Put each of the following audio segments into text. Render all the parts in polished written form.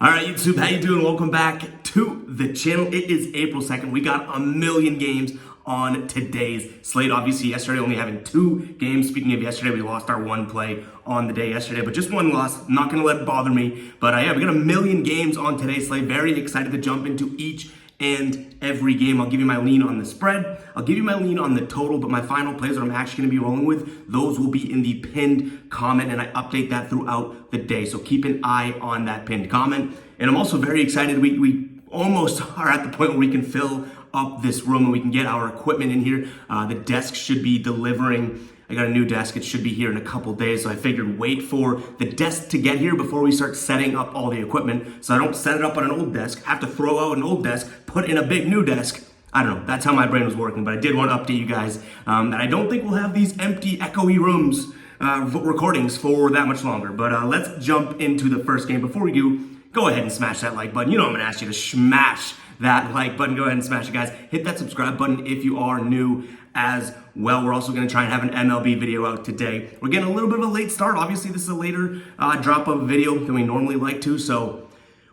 All right, YouTube, how you doing? Welcome back to the channel. It is April 2nd. We got a million games on today's slate. Obviously, yesterday only having 2 games. Speaking of yesterday, we lost our one play on the day yesterday, but just one loss. Not going to let it bother me. But yeah, we got a million games on today's slate. Very excited to jump into each and every game. I'll give you my lean on the spread. I'll give you my lean on the total, but my final plays that I'm actually going to be rolling with, those will be in the pinned comment, and I update that throughout the day. So keep an eye on that pinned comment. And I'm also very excited. We almost are at the point where we can fill up this room and we can get our equipment in here. The desk should be delivering. I got a new desk. It should be here in a couple days. So I figured wait for the desk to get here before we start setting up all the equipment. So I don't set it up on an old desk, have to throw out an old desk, put in a big new desk. I don't know. That's how my brain was working. But I did want to update you guys that I don't think we'll have these empty, echoey rooms recordings for that much longer. But let's jump into the first game. Before we do, go ahead and smash that like button. You know I'm going to ask you to smash that like button. Go ahead and smash it, guys. Hit that subscribe button if you are new as well. We're also going to try and have an MLB video out today. We're getting a little bit of a late start. Obviously, this is a later drop of a video than we normally like to, so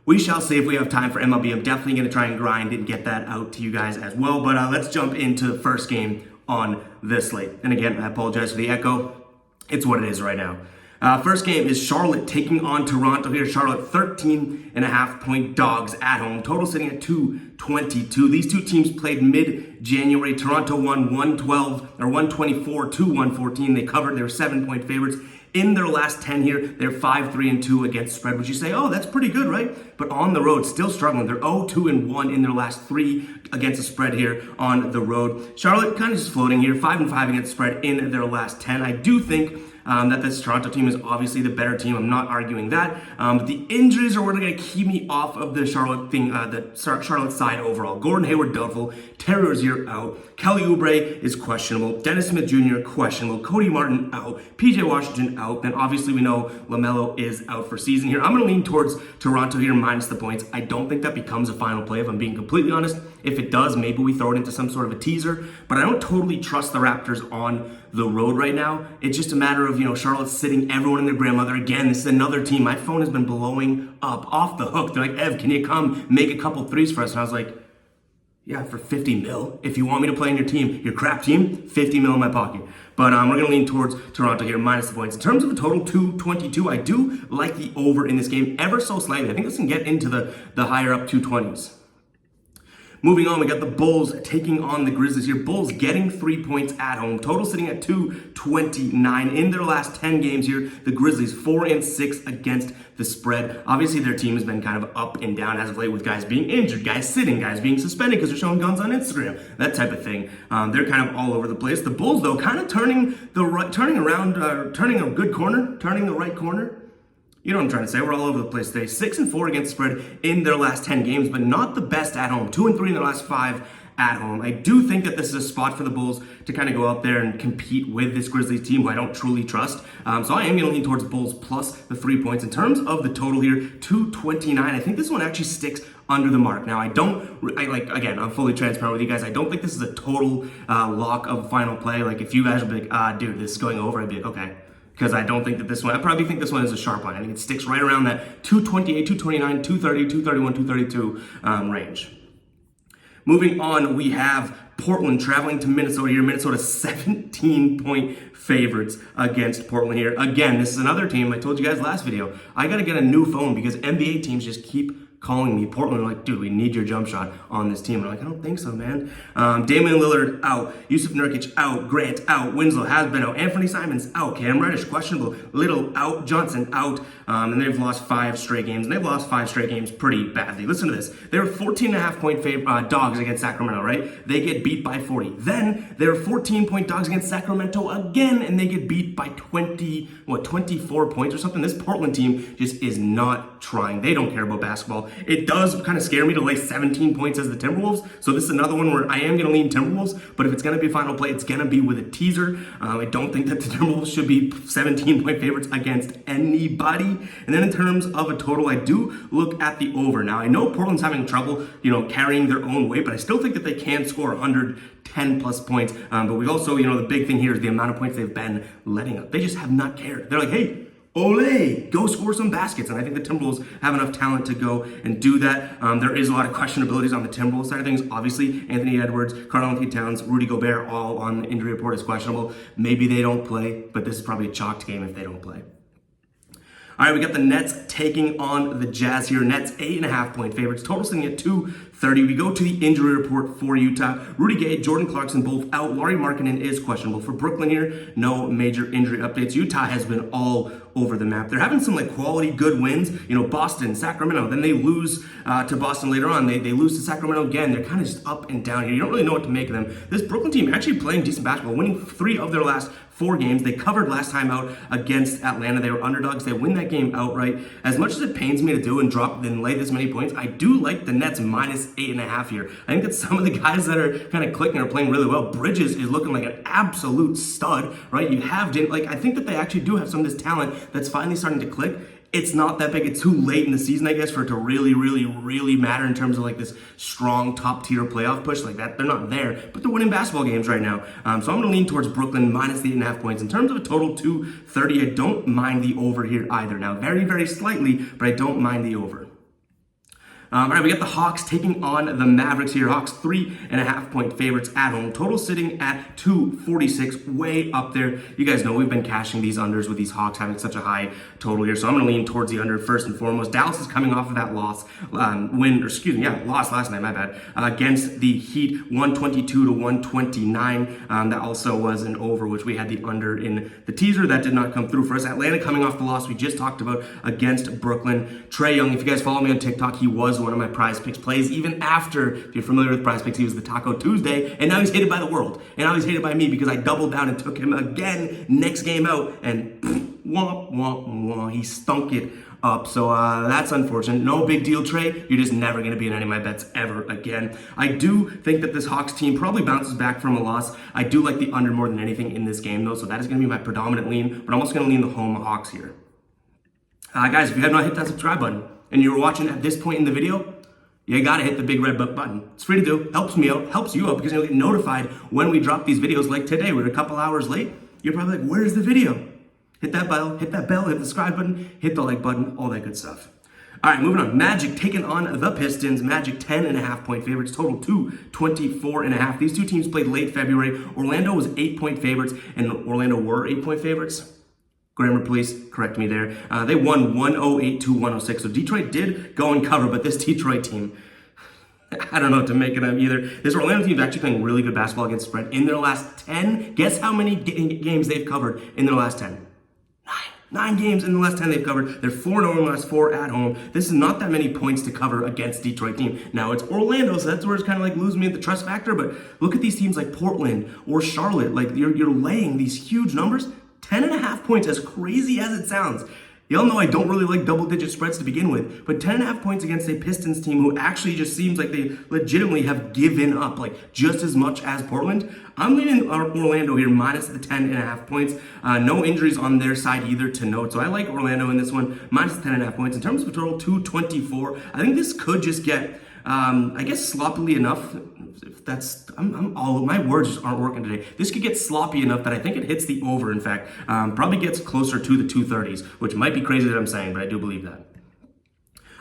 we shall see if we have time for MLB. I'm definitely going to try and grind and get that out to you guys as well. But let's jump into the first game on this slate. And again, I apologize for the echo. It's what it is right now. First game is Charlotte taking on Toronto here. Charlotte 13.5-point dogs at home. Total sitting at 222. These two teams played mid-January. Toronto won 124 to 114. They covered. They were 7-point favorites. In their last 10 here, they're 5-3-2 against spread, which you say, oh, that's pretty good, right? But on the road, still struggling. They're 0-2-1 in their last 3 against the spread here on the road. Charlotte kind of just floating here, 5-5 against spread in their last 10. I do think that this Toronto team is obviously the better team. I'm not arguing that. But the injuries are what are going to keep me off of the Charlotte thing, the Charlotte side overall. Gordon Hayward doubtful. Terry Rozier out. Kelly Oubre is questionable. Dennis Smith Jr. questionable. Cody Martin out. PJ Washington out. Then obviously we know LaMelo is out for season here. I'm going to lean towards Toronto here minus the points. I don't think that becomes a final play if I'm being completely honest. If it does, maybe we throw it into some sort of a teaser. But I don't totally trust the Raptors on the road right now. It's just a matter of, Charlotte sitting everyone and their grandmother. Again, this is another team. My phone has been blowing up off the hook. They're like, Ev, can you come make a couple threes for us? And I was like, yeah, for 50 mil. If you want me to play in your team, your crap team, 50 mil in my pocket. But we're going to lean towards Toronto here, minus the points. In terms of a total 222, I do like the over in this game ever so slightly. I think this can get into the higher up 220s. Moving on, we got the Bulls taking on the Grizzlies here. Bulls getting 3 points at home. Total sitting at 229. In their last 10 games here, the Grizzlies 4-6 against the spread. Obviously, their team has been kind of up and down as of late with guys being injured, guys sitting, guys being suspended because they're showing guns on Instagram, that type of thing. They're kind of all over the place. The Bulls, though, kind of turning a good corner, turning the right corner. You know what I'm trying to say. We're all over the place today. 6-4 against spread in their last 10 games, but not the best at home. 2-3 in their last 5 at home. I do think that this is a spot for the Bulls to kind of go out there and compete with this Grizzlies team who I don't truly trust. So I am going to lean towards Bulls plus the 3 points. In terms of the total here, 229. I think this one actually sticks under the mark. Now, again, I'm fully transparent with you guys. I don't think this is a total lock of final play. Like, if you guys would be like, dude, this is going over, I'd be like, okay. Because I don't think that this one, I probably think this one is a sharp line. I think it sticks right around that 228, 229, 230, 231, 232 range. Moving on, we have Portland traveling to Minnesota here. Minnesota 17-point favorites against Portland here. Again, this is another team. I told you guys last video, I got to get a new phone because NBA teams just keep calling me. Portland are like, dude, we need your jump shot on this team. And I'm like, I don't think so, man. Damian Lillard out. Yusuf Nurkic out. Grant out. Winslow has been out. Anthony Simons out. Cam Reddish questionable. Little out. Johnson out. And they've lost 5 straight games. And they've lost 5 straight games pretty badly. Listen to this. They were 14.5-point dogs against Sacramento, right? They get beat by 40. Then they're 14-point dogs against Sacramento again, and they get beat by 24 points or something. This Portland team just is not trying. They don't care about basketball. It does kind of scare me to lay 17 points as the Timberwolves. So this is another one where I am going to lean Timberwolves, but if it's going to be a final play, it's going to be with a teaser. I don't think that the Timberwolves should be 17-point favorites against anybody. And then in terms of a total, I do look at the over. Now, I know Portland's having trouble, carrying their own weight, but I still think that they can score 110 plus points. But we've also, the big thing here is the amount of points they've been letting up. They just have not cared. They're like, hey, Ole, go score some baskets. And I think the Timberwolves have enough talent to go and do that. There is a lot of questionabilities on the Timberwolves side of things. Obviously, Anthony Edwards, Karl-Anthony Towns, Rudy Gobert, all on the injury report is questionable. Maybe they don't play, but this is probably a chalked game if they don't play. All right, we got the Nets taking on the Jazz here. Nets 8.5-point favorites. Total sitting at 230. We go to the injury report for Utah. Rudy Gay, Jordan Clarkson both out. Lauri Markkanen is questionable. For Brooklyn here, no major injury updates. Utah has been all over the map. They're having some quality good wins. Boston, Sacramento. Then they lose to Boston later on. They lose to Sacramento again. They're kind of just up and down here. You don't really know what to make of them. This Brooklyn team actually playing decent basketball, winning 3 of their last 4 games. They covered last time out against Atlanta. They were underdogs. They win that game outright. As much as it pains me to do and lay this many points, I do like the Nets minus 8.5 here. I think that some of the guys that are kind of clicking are playing really well. Bridges is looking like an absolute stud, right? You have I think that they actually do have some of this talent that's finally starting to click. It's not that big. It's too late in the season, I guess, for it to really, really, really matter in terms of this strong top tier playoff push like that. They're not there, but they're winning basketball games right now. So I'm going to lean towards Brooklyn minus the 8.5 points. In terms of a total 230, I don't mind the over here either. Now, very, very slightly, but I don't mind the over. All right, we got the Hawks taking on the Mavericks here. Hawks 3.5-point favorites at home. Total sitting at 246, way up there. You guys know we've been cashing these unders with these Hawks having such a high total here. So I'm going to lean towards the under first and foremost. Dallas is coming off of that loss, loss last night, my bad, against the Heat, 122 to 129. That also was an over, which we had the under in the teaser. That did not come through for us. Atlanta coming off the loss we just talked about against Brooklyn. Trae Young, if you guys follow me on TikTok, he was one of my prize picks plays. Even after, if you're familiar with prize picks, he was the Taco Tuesday, and now he's hated by the world. And now he's hated by me because I doubled down and took him again next game out, and womp, womp, womp, he stunk it up. So that's unfortunate. No big deal, Trey. You're just never going to be in any of my bets ever again. I do think that this Hawks team probably bounces back from a loss. I do like the under more than anything in this game, though, so that is going to be my predominant lean, but I'm also going to lean the home Hawks here. Guys, if you have not hit that subscribe button, and you're watching at this point in the video, you gotta hit the big red button. It's free to do, helps me out, helps you out, because you'll get notified when we drop these videos like today. We're a couple hours late. You're probably like, where's the video? Hit that bell, hit the subscribe button, hit the like button, all that good stuff. All right, moving on. Magic taking on the Pistons. Magic 10.5-point favorites, total 224.5. These two teams played late February. Orlando was 8-point favorites, and Orlando were 8-point favorites. Grammar, please correct me there. They won 108 to 106. So Detroit did go and cover, but this Detroit team, I don't know what to make of them either. This Orlando team is actually playing really good basketball against spread. In their last 10, guess how many games they've covered in their last 10? 9 games in the last 10 they've covered. They're 4-0 in the last 4 at home. This is not that many points to cover against Detroit team. Now, it's Orlando, so that's where it's kind of losing me at the trust factor, but look at these teams like Portland or Charlotte. You're laying these huge numbers. 10.5 points, as crazy as it sounds. Y'all know I don't really like double-digit spreads to begin with, but 10.5 points against a Pistons team who actually just seems like they legitimately have given up, just as much as Portland. I'm leaning Orlando here, minus the 10.5 points. No injuries on their side either to note, so I like Orlando in this one, minus the 10.5 points. In terms of a total, 224. I think this could just get, I guess, sloppily enough. If that's, my words just aren't working today. This could get sloppy enough that I think it hits the over, in fact. Probably gets closer to the 230s, which might be crazy that I'm saying, but I do believe that.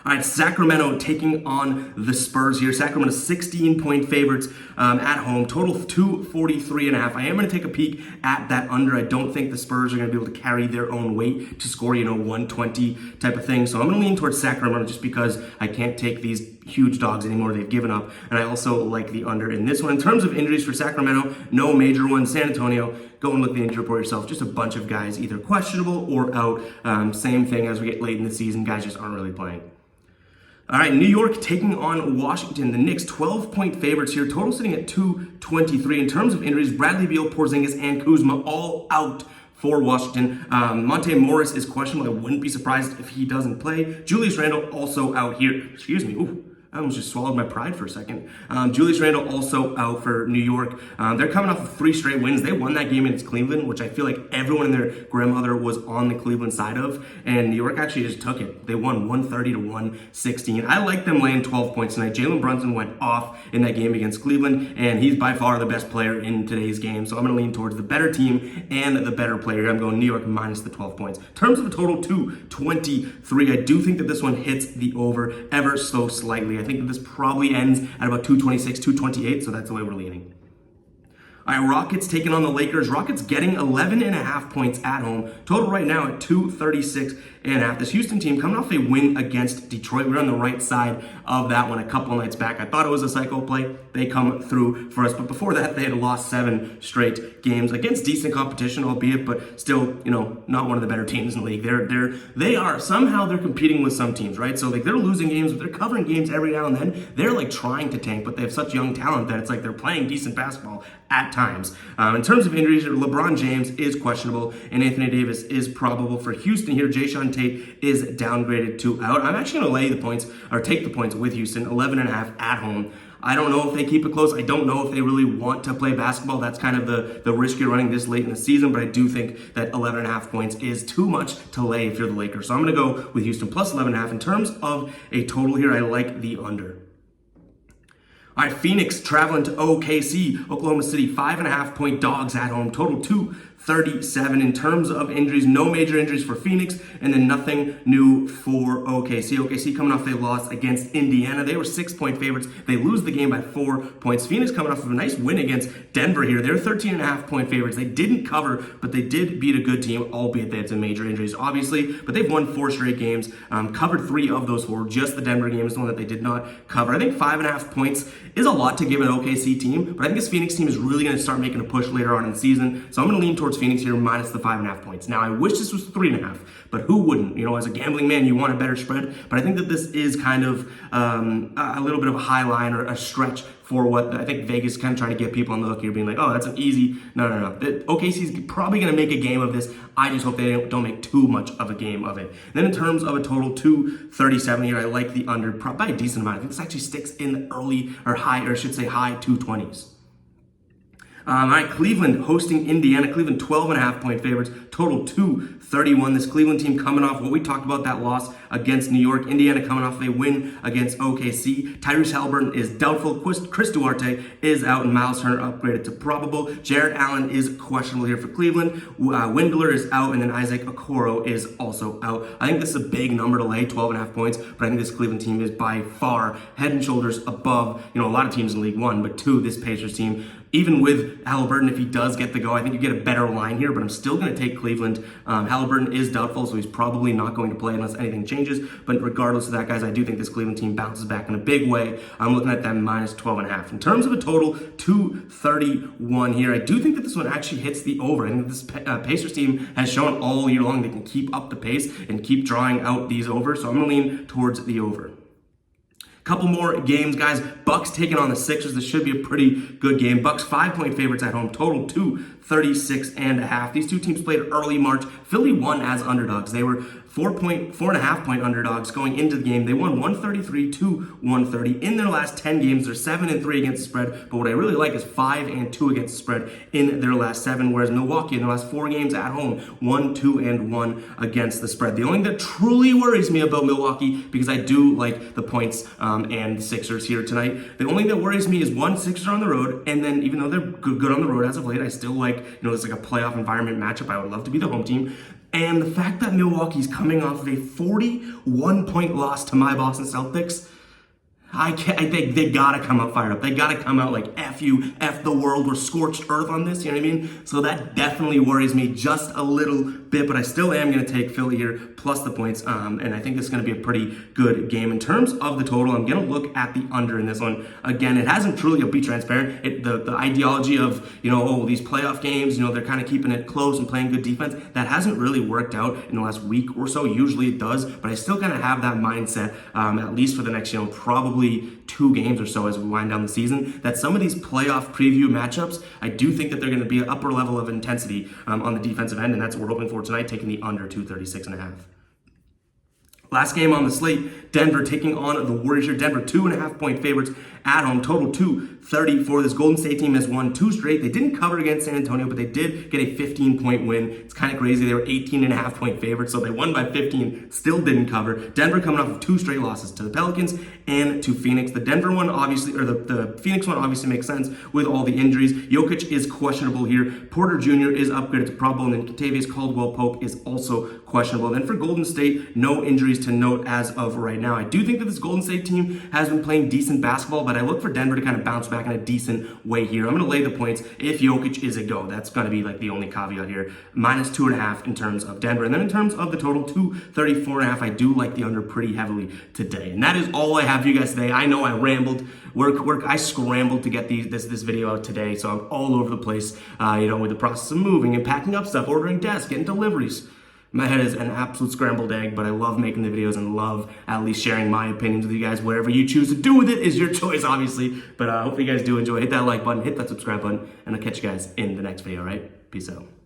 All right, Sacramento taking on the Spurs here. Sacramento 16-point favorites at home. Total 243.5. I am going to take a peek at that under. I don't think the Spurs are going to be able to carry their own weight to score, 120 type of thing. So I'm going to lean towards Sacramento just because I can't take these huge dogs anymore. They've given up. And I also like the under in this one. In terms of injuries for Sacramento, no major ones. San Antonio, go and look at the injury report yourself. Just a bunch of guys either questionable or out. Same thing as we get late in the season. Guys just aren't really playing. All right, New York taking on Washington. The Knicks, 12-point favorites here. Total sitting at 223. In terms of injuries, Bradley Beal, Porzingis, and Kuzma all out for Washington. Monte Morris is questionable. I wouldn't be surprised if he doesn't play. Julius Randle also out here. Excuse me. Ooh, I almost just swallowed my pride for a second. Julius Randle also out for New York. They're coming off of 3 straight wins. They won that game against Cleveland, which I feel like everyone and their grandmother was on the Cleveland side of, and New York actually just took it. They won 130 to 116. I like them laying 12 points tonight. Jalen Brunson went off in that game against Cleveland, and he's by far the best player in today's game, so I'm going to lean towards the better team and the better player. I'm going New York minus the 12 points. In terms of a total 223, I do think that this one hits the over ever so slightly. I think that this probably ends at about 226, 228, so that's the way we're leaning. All right, Rockets taking on the Lakers. Rockets getting 11.5 points at home. Total right now at 236.5. This Houston team coming off a win against Detroit. We're on the right side of that one a couple nights back. I thought it was a psycho play. They come through for us. But before that, they had lost 7 straight games against decent competition, albeit, but still, not one of the better teams in the league. They are somehow they're competing with some teams, right? So like they're losing games, but they're covering games every now and then. They're like trying to tank, but they have such young talent that it's like they're playing decent basketball at times. In terms of injuries, LeBron James is questionable, and Anthony Davis is probable for Houston here. Jayshawn Tate is downgraded to out. I'm actually going to lay the points, or take the points with Houston, 11.5 at home. I don't know if they keep it close. I don't know if they really want to play basketball. That's kind of the risk you're running this late in the season, but I do think that 11.5 points is too much to lay if you're the Lakers. So I'm going to go with Houston plus 11.5. In terms of a total here, I like the under. All right, Phoenix traveling to OKC, Oklahoma City, 5.5 point dogs at home, total 237. In terms of injuries, no major injuries for Phoenix, and then nothing new for OKC. OKC coming off a loss against Indiana. They were 6-point favorites. They lose the game by 4 points. Phoenix coming off of a nice win against Denver here. They're 13.5 point favorites. They didn't cover, but they did beat a good team, albeit they had some major injuries, obviously. But they've won 4 straight games, covered 3 of those 4. Just the Denver game is the one that they did not cover. I think 5.5 points is a lot to give an OKC team, but I think this Phoenix team is really going to start making a push later on in the season. So I'm going to lean towards Phoenix here minus the 5.5 points. Now, I wish this was 3.5, but who wouldn't? As a gambling man, you want a better spread, but I think that this is kind of a little bit of a high line or a stretch for what I think Vegas is kind of trying to get people on the hook here, being like, oh, that's an easy. No. OKC is probably going to make a game of this. I just hope they don't make too much of a game of it. Then in terms of a total 237 here, I like the under by a decent amount. I think this actually sticks in the early or high, or I should say high 220s. All right, Cleveland hosting Indiana. Cleveland 12.5 point favorites, total 231. This Cleveland team coming off what we talked about, that loss against New York. Indiana coming off a win against OKC. Tyrese Halliburton is doubtful. Chris Duarte is out, and Miles Turner upgraded to probable. Jared Allen is questionable here for Cleveland. Windler is out, and then Isaac Okoro is also out. I think this is a big number to lay, 12.5 points, but I think this Cleveland team is by far head and shoulders above, a lot of teams in League One, but 2, this Pacers team. Even with Halliburton, if he does get the go, I think you get a better line here, but I'm still going to take Cleveland. Halliburton is doubtful, so he's probably not going to play unless anything changes. But regardless of that, guys, I do think this Cleveland team bounces back in a big way. I'm looking at them minus 12.5. In terms of a total, 231 here. I do think that this one actually hits the over. I think this Pacers team has shown all year long they can keep up the pace and keep drawing out these overs, so I'm going to lean towards the over. Couple more games, guys. Bucks taking on the Sixers. This should be a pretty good game. Bucks 5-point favorites at home. Total 236.5. These two teams played early March. Philly won as underdogs. They were 4.5 point underdogs going into the game. They won 133 to 130. In their last 10 games, they're 7-3 against the spread. But what I really like is 5-2 against the spread in their last 7. Whereas Milwaukee in their last 4 games at home, 1-2-1 against the spread. The only thing that truly worries me about Milwaukee, because I do like the points and the Sixers here tonight, the only thing that worries me is one, Sixers are on the road, and then even though they're good on the road as of late, I still like, it's like a playoff environment matchup. I would love to be the home team. And the fact that Milwaukee's coming off of a 41-point loss to my Boston Celtics, I think they gotta come out fired up. They gotta come out like F you, F the world, we're scorched earth on this, you know what I mean? So that definitely worries me just a little bit, but I still am gonna take Philly here plus the points, and I think this is gonna be a pretty good game. In terms of the total, I'm gonna look at the under in this one. Again, it hasn't truly, I'll be transparent, the ideology of, these playoff games, they're kind of keeping it close and playing good defense, that hasn't really worked out in the last week or so. Usually it does, but I still kind of have that mindset, at least for the next, probably 2 games or so as we wind down the season, that some of these playoff preview matchups, I do think that they're going to be an upper level of intensity on the defensive end, and that's what we're hoping for tonight, taking the under 236.5. Last game on the slate, Denver taking on the Warriors here. Denver 2.5-point favorites at home. Total 234. This Golden State team has won 2 straight. They didn't cover against San Antonio, but they did get a 15-point win. It's kind of crazy. They were 18.5-point favorites, so they won by 15, still didn't cover. Denver coming off of 2 straight losses to the Pelicans and to Phoenix. The Denver one obviously, or the Phoenix one obviously makes sense with all the injuries. Jokic is questionable here. Porter Jr. is upgraded to Pro Bowl, and then Kentavious Caldwell-Pope is also questionable. Then for Golden State, no injuries to note as of right now. I do think that this Golden State team has been playing decent basketball, but I look for Denver to kind of bounce back in a decent way here. I'm going to lay the points if Jokic is a go. That's going to be like the only caveat here. -2.5 in terms of Denver. And then in terms of the total, 234.5, I do like the under pretty heavily today. And that is all I have for you guys today. I know I rambled. I scrambled to get this video out today, so I'm all over the place, with the process of moving and packing up stuff, ordering desks, getting deliveries. My head is an absolute scrambled egg, but I love making the videos and love at least sharing my opinions with you guys. Whatever you choose to do with it is your choice, obviously. But I hope you guys do enjoy. Hit that like button, hit that subscribe button, and I'll catch you guys in the next video, all right? Peace out.